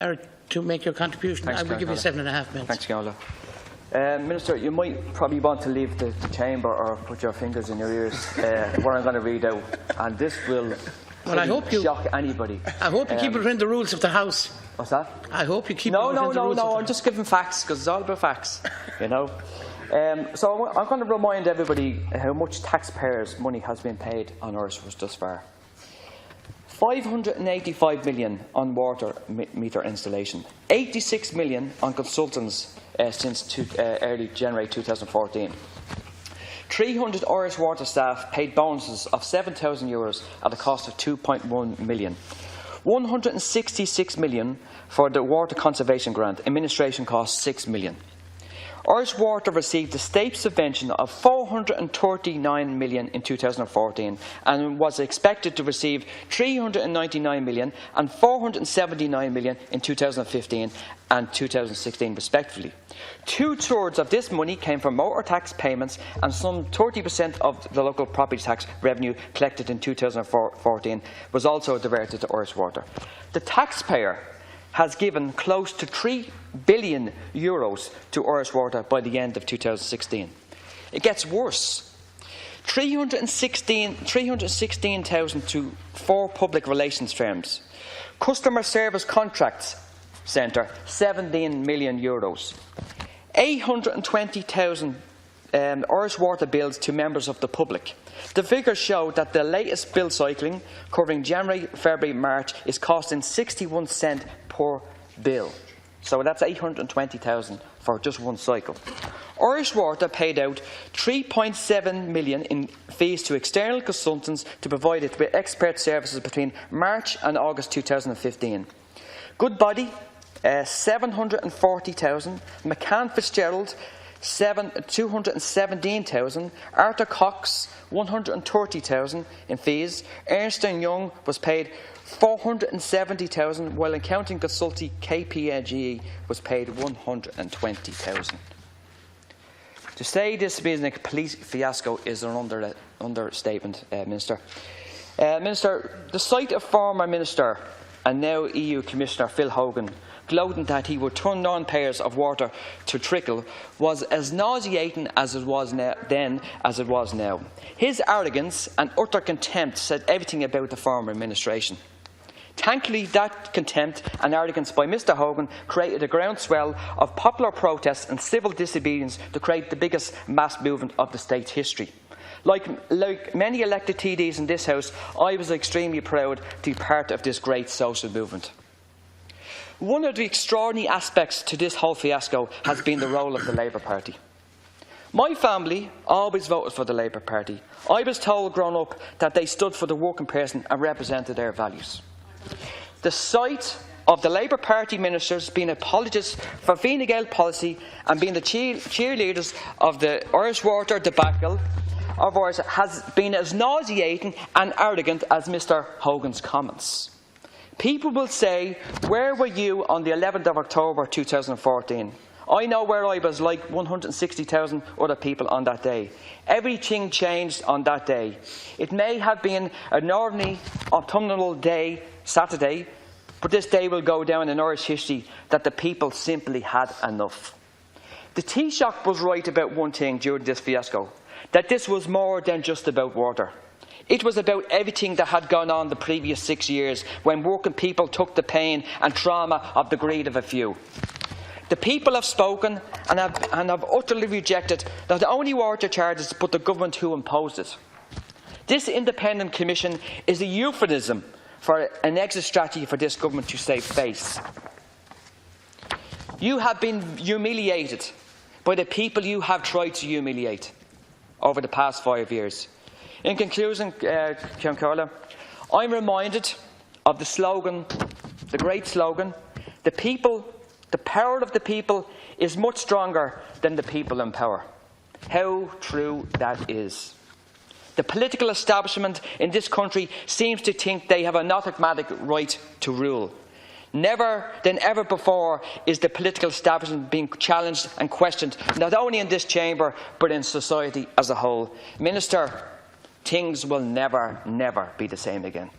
To make your contribution. Thanks, I will give you 7.5 minutes. Thanks, Gaola. Minister, you might probably want to leave the chamber or put your fingers in your ears what I'm going to read out, and this will shock anybody. I hope you keep it within the rules of the House. What's that? I hope you keep it within the rules of the House. I'm just giving facts, because it's all about facts, you know. So I'm going to remind everybody how much taxpayers' money has been paid on Irish thus far. 585 million on water meter installation, 86 million on consultants since early January 2014. 300 Irish water staff paid bonuses of €7,000 at a cost of 2.1 million. 166 million for the water conservation grant, administration cost 6 million. Irish Water received a state subvention of 439 million in 2014 and was expected to receive 399 million and 479 million in 2015 and 2016 respectively. 2/3 of this money came from motor tax payments, and some 30% of the local property tax revenue collected in 2014 was also diverted to Irish Water. The taxpayer has given close to €3 billion to Irish Water by the end of 2016. It gets worse. 316,000 to 4 public relations firms. Customer Service Contracts Centre, €17 million. 820,000 Irish Water bills to members of the public. The figures show that the latest bill cycling, covering January, February, March, is costing 61 cents per bill. So that's 820,000 for just one cycle. Irish Water paid out 3.7 million in fees to external consultants to provide it with expert services between March and August 2015. Goodbody, 740,000. McCann Fitzgerald, 217,000. Arthur Cox, 130,000 in fees. Ernst & Young was paid 470,000, while accounting consultancy KPMG was paid 120,000. To say this has been a complete fiasco is an understatement, Minister. Minister, the sight of former Minister and now EU Commissioner Phil Hogan gloating that he would turn non-payers of water to trickle was as nauseating as it was then as it was now. His arrogance and utter contempt said everything about the former administration. Thankfully, that contempt and arrogance by Mr Hogan created a groundswell of popular protests and civil disobedience to create the biggest mass movement of the state's history. Like many elected TDs in this House, I was extremely proud to be part of this great social movement. One of the extraordinary aspects to this whole fiasco has been the role of the Labour Party. My family always voted for the Labour Party. I was told growing up that they stood for the working person and represented their values. The sight of the Labour Party ministers being apologists for Fine Gael policy and being the cheerleaders of the Irish Water debacle of ours has been as nauseating and arrogant as Mr Hogan's comments. People will say, where were you on the 11th of October 2014? I know where I was, like 160,000 other people on that day. Everything changed on that day. It may have been an ordinary autumnal day, Saturday, but this day will go down in Irish history that the people simply had enough. The Taoiseach was right about one thing during this fiasco, that this was more than just about water. It was about everything that had gone on the previous 6 years when working people took the pain and trauma of the greed of a few. The people have spoken and have utterly rejected not only water charges but the government who imposed it. This independent commission is a euphemism for an exit strategy for this government to save face. You have been humiliated by the people you have tried to humiliate over the past 5 years. In conclusion, Ciancarla, I'm reminded of the slogan, the great slogan, the power of the people is much stronger than the people in power. How true that is. The political establishment in this country seems to think they have an automatic right to rule. Never than ever before is the political establishment being challenged and questioned, not only in this chamber, but in society as a whole. Minister, things will never be the same again.